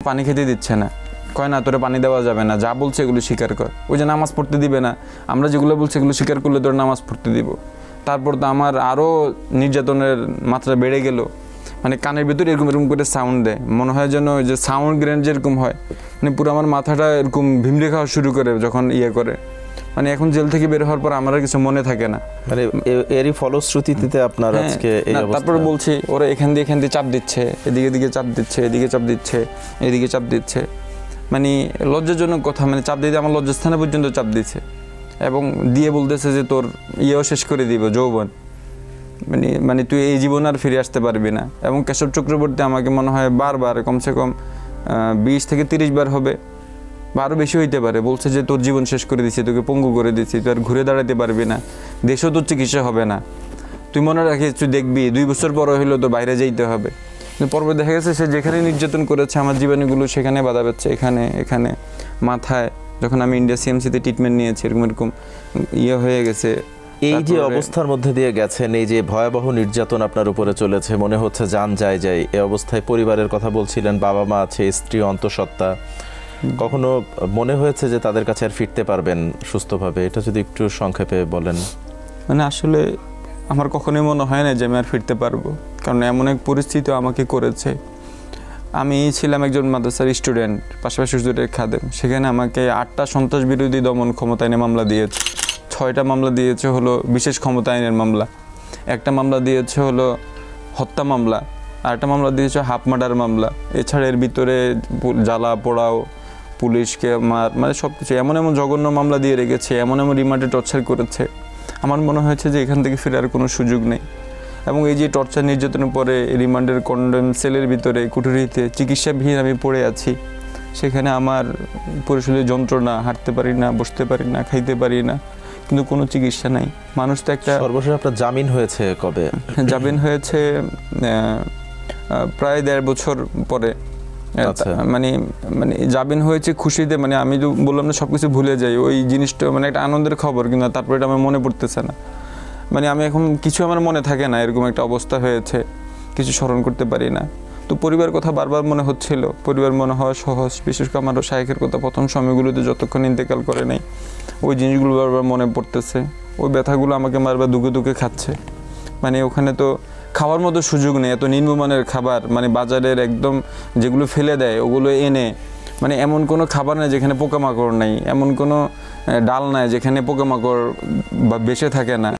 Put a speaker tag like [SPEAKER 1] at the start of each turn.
[SPEAKER 1] পানি খেতে দিচ্ছে না, কয় না তোরে পানি দেওয়া যাবে না, যা বলছে এগুলো স্বীকার কর। ওই যে নামাজ পড়তে দিবে না, আমরা যেগুলো বলছি এগুলো স্বীকার করলে তোর নামাজ পড়তে দিব। তারপর তো আমার আরও নির্যাতনের মাত্রা বেড়ে গেল, মানে কানের ভিতরে এরকম এরকম করে সাউন্ড দেয়, মনে হয় যেন যে সাউন্ড গ্রেন যেরকম হয়, মানে পুরো আমার মাথাটা এরকম ভিমড়ে খাওয়া শুরু করে যখন ইয়ে করে। মানে এখন জেল থেকে বের হওয়ার পর আমার আর কিছু মনে থাকে না,
[SPEAKER 2] মানে এরই ফলশ্রুতিতে আপনার আজকে এই অবস্থা।
[SPEAKER 1] তারপর বলছি ওরা এখান দিয়ে চাপ দিচ্ছে, এদিকে চাপ দিচ্ছে, এদিকে চাপ দিচ্ছে, এদিকে চাপ দিচ্ছে, মানে লজ্জাজনক কথা, মানে চাপ দিতে আমার লজ্জাস্থানে পর্যন্ত চাপ দিচ্ছে, এবং দিয়ে বলতেছে যে তোর ইয়েও শেষ করে দিব যৌবন, মানে তুই এই জীবন আর ফিরে আসতে পারবি না। এবং কেশব চক্রবর্তী আমাকে মনে হয় বারবার, কমসে কম 20 থেকে 30 বার হবে বা আরও বেশি হইতে পারে, বলছে যে তোর জীবন শেষ করে দিচ্ছি, তোকে পঙ্গু করে দিচ্ছি, তুই আর ঘুরে দাঁড়াতে পারবি না, দেশেও তোর চিকিৎসা হবে না, তুই মনে রাখিস তুই দেখবি 2 বছর পর হইলেও তোর বাইরে যাইতে হবে। কিন্তু পর্বে দেখা গেছে সে যেখানে নির্যাতন করেছে আমার জীবনীগুলো সেখানে বাধা পাচ্ছে, এখানে মাথায়। যখন আমি ইন্ডিয়া সিএমসিতে ট্রিটমেন্ট নিয়েছি এরকম ইয়ে হয়ে গেছে।
[SPEAKER 2] এই যে অবস্থার মধ্যে দিয়ে গেছেন, এই যে ভয়াবহ নির্যাতন আপনার উপরে চলেছে, মনে হচ্ছে জান যায় এই অবস্থায় পরিবারের কথা বলছিলেন, বাবা মা আছে, স্ত্রী, অন্তঃসত্ত্বা, কখনো মনে হয়েছে যে তাদের কাছে আর ফিরতে পারবেন সুস্থভাবে? এটা যদি একটু সংক্ষেপে বলেন।
[SPEAKER 1] মানে আসলে আমার কখনোই মনে হয় না যে আমি আর ফিরতে পারবো, কারণ এমন এক পরিস্থিতি আমাকে করেছে। আমি ছিলাম একজন মাদ্রাসার স্টুডেন্ট, পাশাপাশি হুজুরের খাদেম। সেখানে আমাকে 8টা সন্ত্রাস বিরোধী দমন ক্ষমতা আইনে মামলা দিয়েছে, 6টা মামলা দিয়েছে হলো বিশেষ ক্ষমতা আইনের মামলা, একটা মামলা দিয়েছে হলো হত্যা মামলা, আরেকটা মামলা দিয়েছে হাফ মার্ডার মামলা। এছাড়া এর ভিতরে জ্বালা পোড়াও, পুলিশকে মার, মানে সব কিছু এমন জঘন্য মামলা দিয়ে রেখেছে, এমন রিমান্ডে টর্চার করেছে। আমার মনে হয়েছে যে এখান থেকে ফেরার কোনো সুযোগ নেই। এবং এই যে টর্চার নির্যাতনের পরে রিমান্ডের কন্ডেম সেলের ভিতরে কুঠুরিতে চিকিৎসাবিহীন আমি পড়ে আছি। সেখানে আমার পরিশরীর যন্ত্রণা, হাঁটতে পারি না, বসতে পারি না, খাইতে পারি না, কিন্তু কোনো চিকিৎসা নাই। মানুষ তো একটা
[SPEAKER 2] সর্বশেষ আপনার জামিন হয়েছে কবে?
[SPEAKER 1] জামিন হয়েছে প্রায় 1.5 বছর পরে। মানে জামিন হয়েছে খুশিতে, মানে আমি তো বললাম না সব কিছু ভুলে যাই, ওই জিনিসটা মানে একটা আনন্দের খবর, কিন্তু তারপরে এটা আমার মনে পড়তেছে না। মানে আমি এখন কিছু আমার মনে থাকে না, এরকম একটা অবস্থা হয়েছে, কিছু স্মরণ করতে পারি না। তো পরিবার কথা বারবার মনে হচ্ছিল, পরিবার মনে হওয়া সহজ। বিশেষ করে আমারও শায়েখের কথা প্রথম সময়গুলোতে যতক্ষণ ইন্তেকাল করে নাই, ওই জিনিসগুলো বারবার মনে পড়তেছে, ওই ব্যথাগুলো আমাকে বারবার দুঃখে দুঃখে খাচ্ছে। মানে ওখানে তো খাওয়ার মতো সুযোগ নেই, এত নিম্নমানের খাবার, মানে বাজারের একদম যেগুলো ফেলে দেয় ওগুলো এনে, মানে এমন কোনো খাবার নেই যেখানে পোকামাকড় নাই, এমন কোনো ডাল নাই যেখানে পোকামাকড় বা বেঁচে থাকে না।